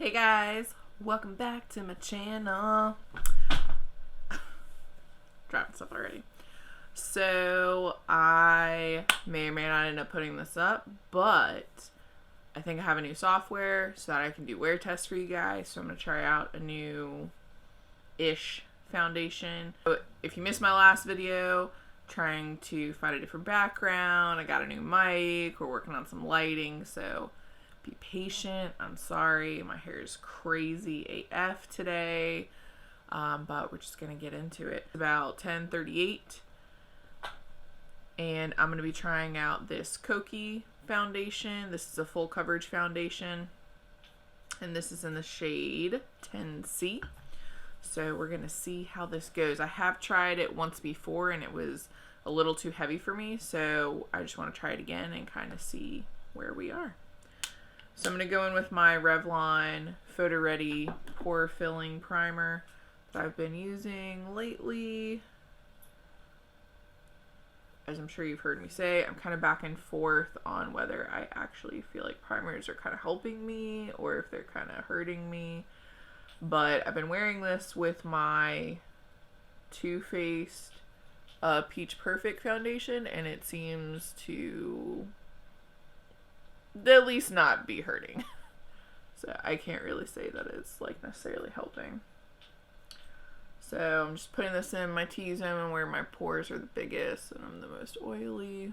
Hey guys, welcome back to my channel. Dropping stuff already. So I may or may not end up putting this up, but I think I have a new software so that I can do wear tests for you guys. So I'm going to try out a new-ish foundation. So if you missed my last video, trying to find a different background, I got a new mic, we're working on some lighting, so be patient. I'm sorry, my hair is crazy AF today, but we're just gonna get into it. It's about 10:38, and I'm gonna be trying out this Kokie foundation. This is a full coverage foundation, and this is in the shade 10C. So we're gonna see how this goes. I have tried it once before, and it was a little too heavy for me, so I just want to try it again and kind of see where we are. So I'm going to go in with my Revlon Photo Ready Pore Filling Primer that I've been using lately. As I'm sure you've heard me say, I'm kind of back and forth on whether I actually feel like primers are kind of helping me or if they're kind of hurting me. But I've been wearing this with my Too Faced Peach Perfect foundation, and it seems to at least not be hurting. So I can't really say that it's like necessarily helping. So I'm just putting this in my T-zone where my pores are the biggest and I'm the most oily.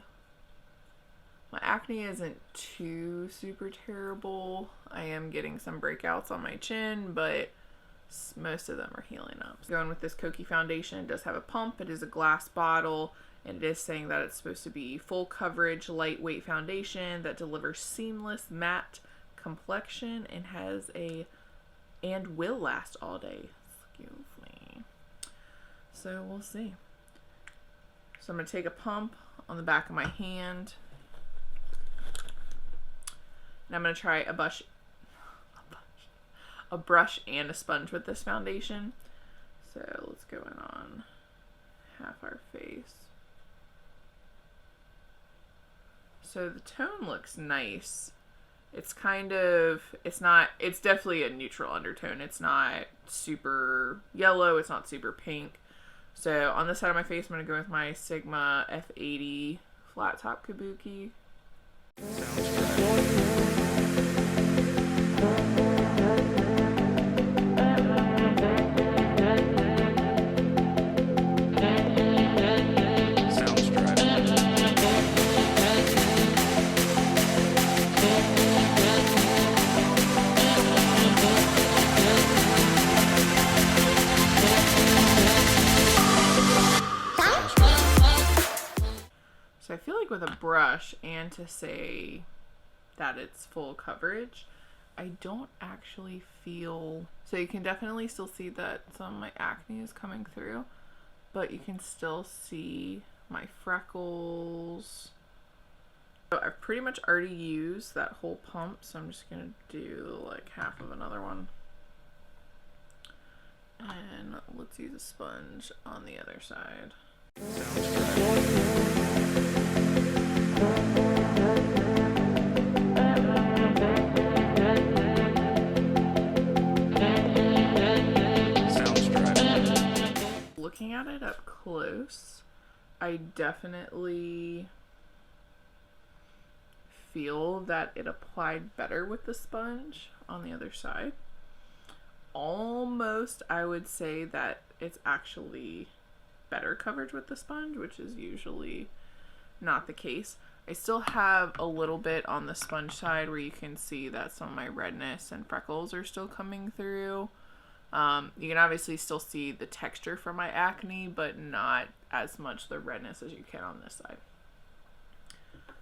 My acne isn't too super terrible. I am getting some breakouts on my chin, but most of them are healing up. So going with this Kokie foundation, it does have a pump. It is a glass bottle, and it is saying that it's supposed to be full coverage, lightweight foundation that delivers seamless matte complexion and will last all day. Excuse me. So we'll see. So I'm gonna take a pump on the back of my hand, and I'm gonna try a brush and a sponge with this foundation. So let's go in on half our face. So the tone looks nice. It's definitely a neutral undertone. It's not super yellow, it's not super pink. So on this side of my face, I'm gonna go with my Sigma F80 flat top kabuki. So I feel like with a brush, and to say that it's full coverage, I don't actually feel, so you can definitely still see that some of my acne is coming through, but you can still see my freckles. So I've pretty much already used that whole pump, so I'm just gonna do like half of another one. And let's use a sponge on the other side. Looking at it up close, I definitely feel that it applied better with the sponge on the other side. Almost, I would say that it's actually better coverage with the sponge, which is usually not the case. I still have a little bit on the sponge side where you can see that some of my redness and freckles are still coming through. You can obviously still see the texture from my acne, but not as much the redness as you can on this side.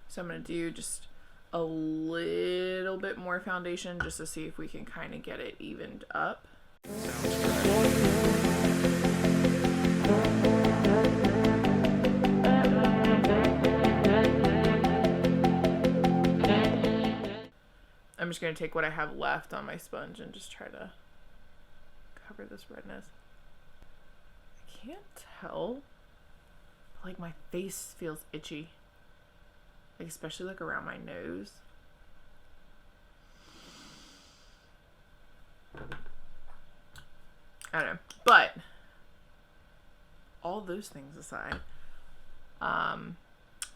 So I'm going to do just a little bit more foundation just to see if we can kind of get it evened up. I'm just going to take what I have left on my sponge and just try to cover this redness. I can't tell, but like my face feels itchy, like especially like around my nose. I don't know. But all those things aside,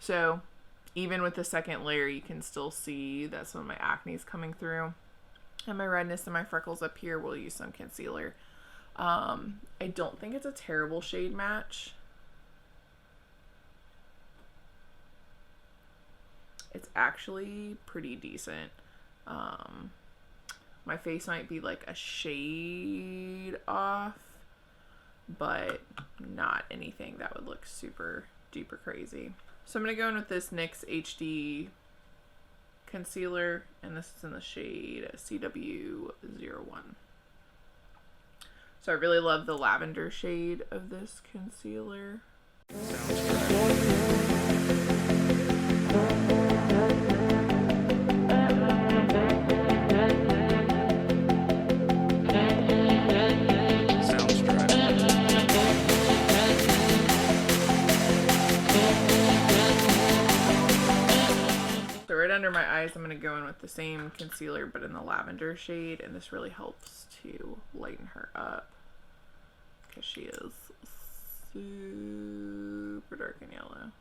so even with the second layer, you can still see that some of my acne is coming through. And my redness and my freckles up here, we'll use some concealer. I don't think it's a terrible shade match. It's actually pretty decent. My face might be like a shade off, but not anything that would look super duper crazy. So I'm going to go in with this NYX HD concealer, and this is in the shade CW01. So I really love the lavender shade of this concealer. So right under my eyes, I'm going to go in with the same concealer, but in the lavender shade, and this really helps to lighten her up because she is super dark and yellow.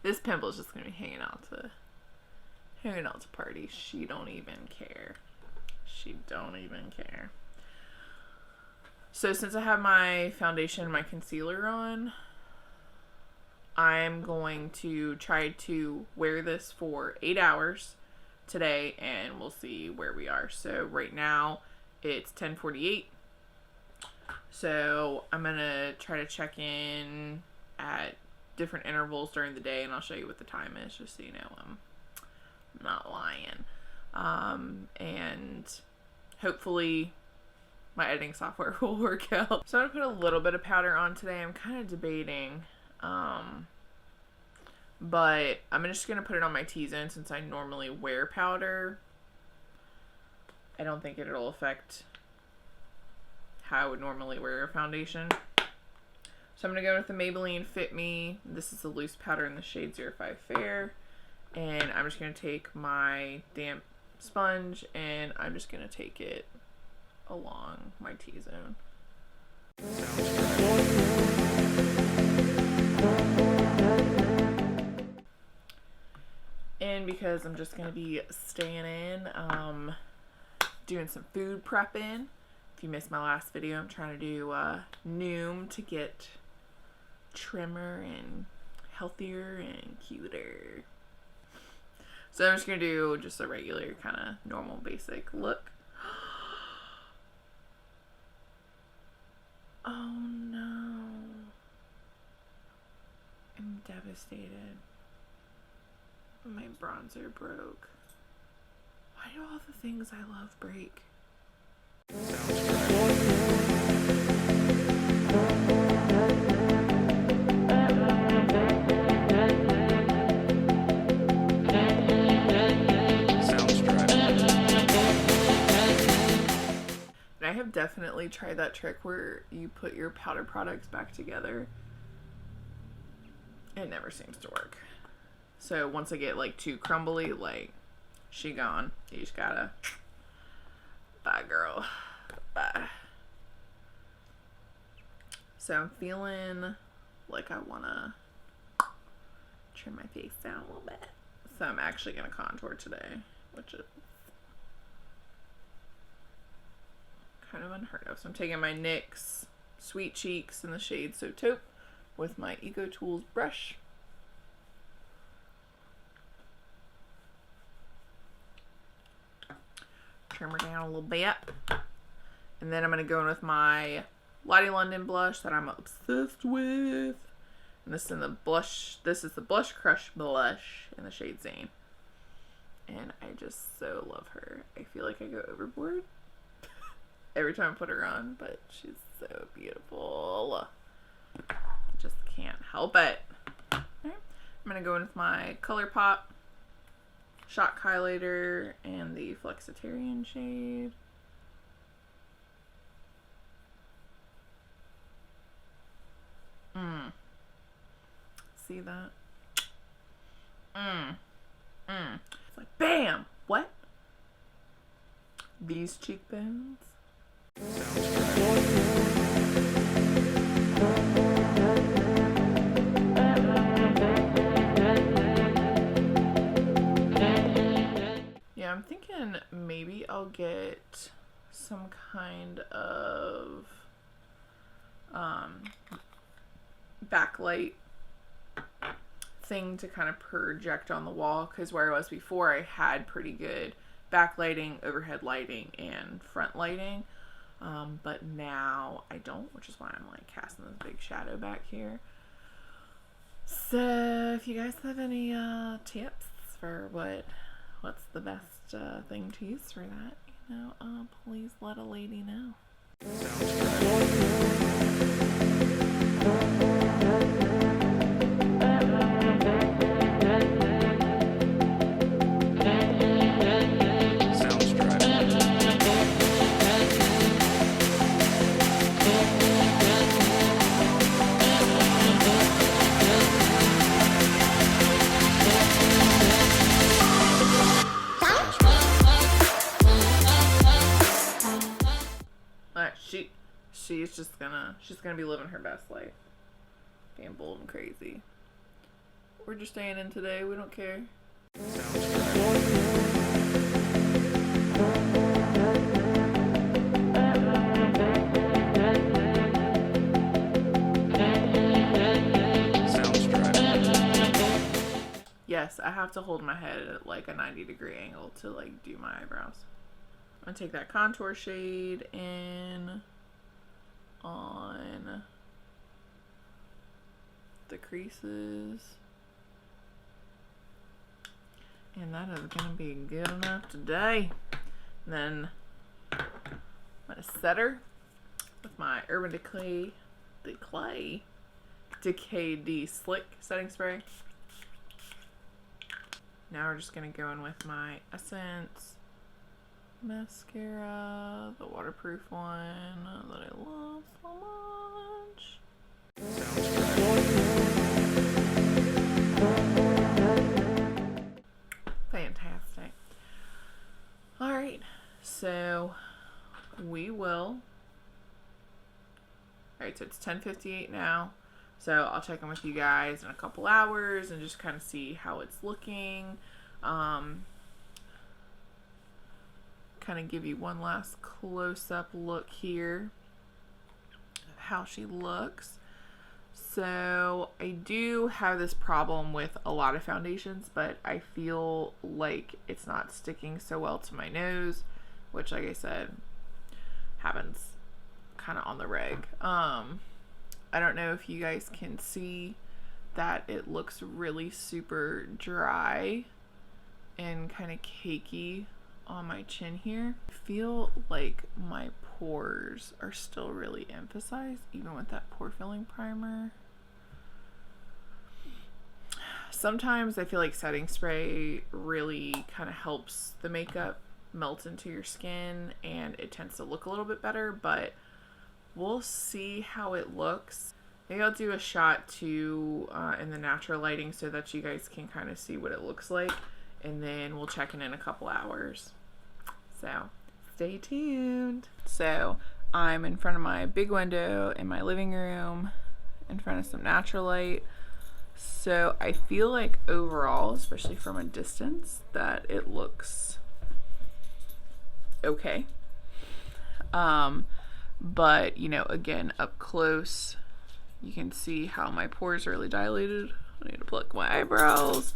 This pimple's just gonna be hanging out to party. She don't even care. She don't even care. So since I have my foundation and my concealer on, I'm going to try to wear this for 8 hours today, and we'll see where we are. So right now it's 10:48. So I'm gonna try to check in at different intervals during the day, and I'll show you what the time is, just so you know I'm not lying. And hopefully my editing software will work out. So I'm gonna put a little bit of powder on today. I'm kind of debating, but I'm just gonna put it on my T-zone since I normally wear powder. I don't think it'll affect how I would normally wear a foundation. So I'm going to go with the Maybelline Fit Me. This is the loose powder in the shade 05 Fair. And I'm just going to take my damp sponge and I'm just going to take it along my T-zone. And because I'm just going to be staying in, doing some food prepping. If you missed my last video, I'm trying to do Noom to get trimmer and healthier and cuter. So I'm just gonna do just a regular kind of normal basic look. Oh no, I'm devastated. My bronzer broke. Why do all the things I love break? I have definitely tried that trick where you put your powder products back together. It never seems to work. So once I get like too crumbly, like she gone. You just gotta, bye girl, bye. So I'm feeling like I wanna trim my face down a little bit. So I'm actually gonna contour today, which is kind of unheard of. So I'm taking my NYX Sweet Cheeks in the shade So Taupe with my Eco Tools brush. Trim her down a little bit. And then I'm going to go in with my Lottie London blush that I'm obsessed with. And this is in the blush. This is the Blush Crush blush in the shade Zane. And I just so love her. I feel like I go overboard. every time I put her on, but she's so beautiful. Just can't help it. Right. I'm gonna go in with my ColourPop Shock highlighter and the Flexitarian shade. See that? It's like bam! What? These cheekbones. Yeah, I'm thinking maybe I'll get some kind of backlight thing to kind of project on the wall, because where I was before I had pretty good backlighting, overhead lighting, and front lighting, but now I don't, which is why I'm like casting this big shadow back here. So if you guys have any tips for what's the best thing to use for that, you know, please let a lady know. She's gonna be living her best life, being bold and crazy. We're just staying in today. We don't care. Yes, I have to hold my head at like a 90-degree angle to like do my eyebrows. I'm gonna take that contour shade in on the creases, and that is gonna be good enough today. And then I'm gonna set her with my Urban Decay D Slick setting spray. Now we're just gonna go in with my Essence mascara, the waterproof one that I love so much. Fantastic. Alright, so we will. Alright, so it's 10:58 now. So I'll check in with you guys in a couple hours and just kind of see how it's looking. Kind of give you one last close-up look here of how she looks. So I do have this problem with a lot of foundations, but I feel like it's not sticking so well to my nose, which, like I said, happens kind of on the reg. I don't know if you guys can see that it looks really super dry and kind of cakey on my chin here. I feel like my pores are still really emphasized even with that pore filling primer. Sometimes I feel like setting spray really kind of helps the makeup melt into your skin and it tends to look a little bit better, but we'll see how it looks. Maybe I'll do a shot too in the natural lighting so that you guys can kind of see what it looks like, and then we'll check in a couple hours. So stay tuned. So I'm in front of my big window in my living room in front of some natural light. So I feel like overall, especially from a distance, that it looks okay. But you know, again, up close you can see how my pores are really dilated. I need to pluck my eyebrows.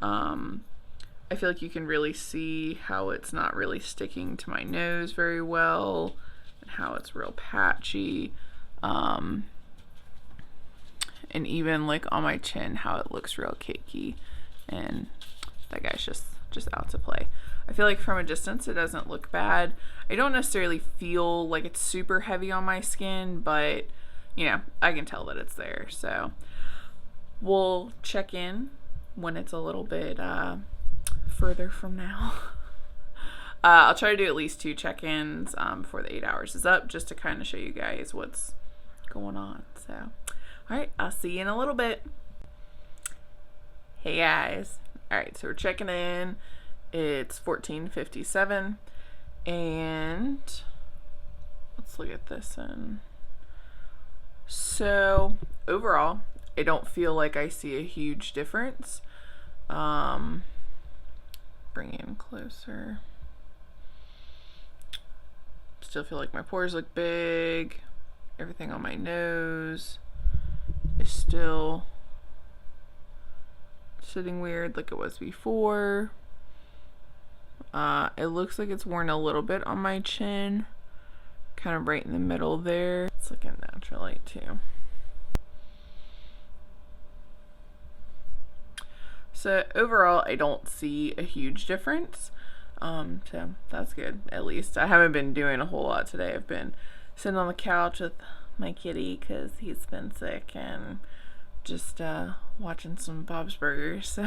I feel like you can really see how it's not really sticking to my nose very well and how it's real patchy. And even like on my chin, how it looks real cakey. And that guy's just just out to play. I feel like from a distance it doesn't look bad. I don't necessarily feel like it's super heavy on my skin, but you know, I can tell that it's there. So we'll check in when it's a little bit further from now. I'll try to do at least 2 check-ins before the 8 hours is up, just to kind of show you guys what's going on. So, all right, I'll see you in a little bit. Hey guys. All right, so we're checking in. It's 14:57, and let's look at this. And so overall, I don't feel like I see a huge difference. Bring it in closer. Still feel like my pores look big. Everything on my nose is still sitting weird like it was before. It looks like it's worn a little bit on my chin, kind of right in the middle there. It's looking natural light too. So overall, I don't see a huge difference. So that's good, at least. I haven't been doing a whole lot today. I've been sitting on the couch with my kitty because he's been sick, and just watching some Bob's Burgers. So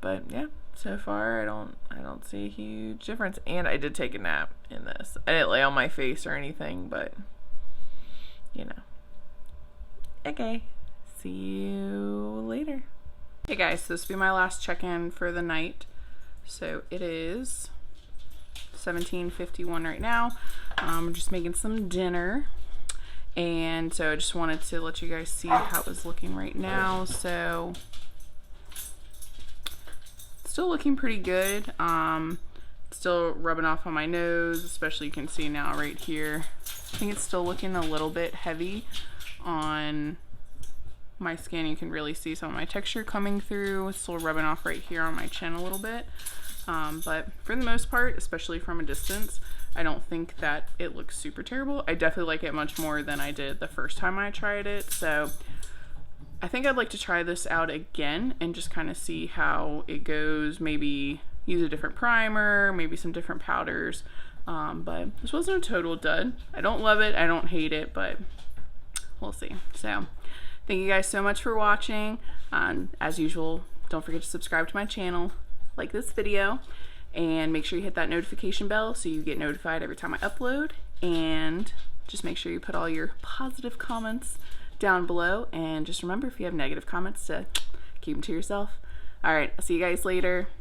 but yeah, so far I don't see a huge difference. And I did take a nap in this. I didn't lay on my face or anything, but you know. Okay, see you later. Hey guys, so this will be my last check-in for the night. So it is 17:51 right now. I'm just making some dinner, and so I just wanted to let you guys see how it was looking right now. So still looking pretty good. Still rubbing off on my nose, especially you can see now right here. I think it's still looking a little bit heavy on my skin. You can really see some of my texture coming through. It's still rubbing off right here on my chin a little bit. But for the most part, especially from a distance, I don't think that it looks super terrible. I definitely like it much more than I did the first time I tried it. So I think I'd like to try this out again and just kind of see how it goes. Maybe use a different primer, maybe some different powders. But this wasn't a total dud. I don't love it, I don't hate it, but we'll see. So thank you guys so much for watching. As usual, don't forget to subscribe to my channel, like this video, and make sure you hit that notification bell so you get notified every time I upload. And just make sure you put all your positive comments down below, and just remember, if you have negative comments, to keep them to yourself. All right, I'll see you guys later.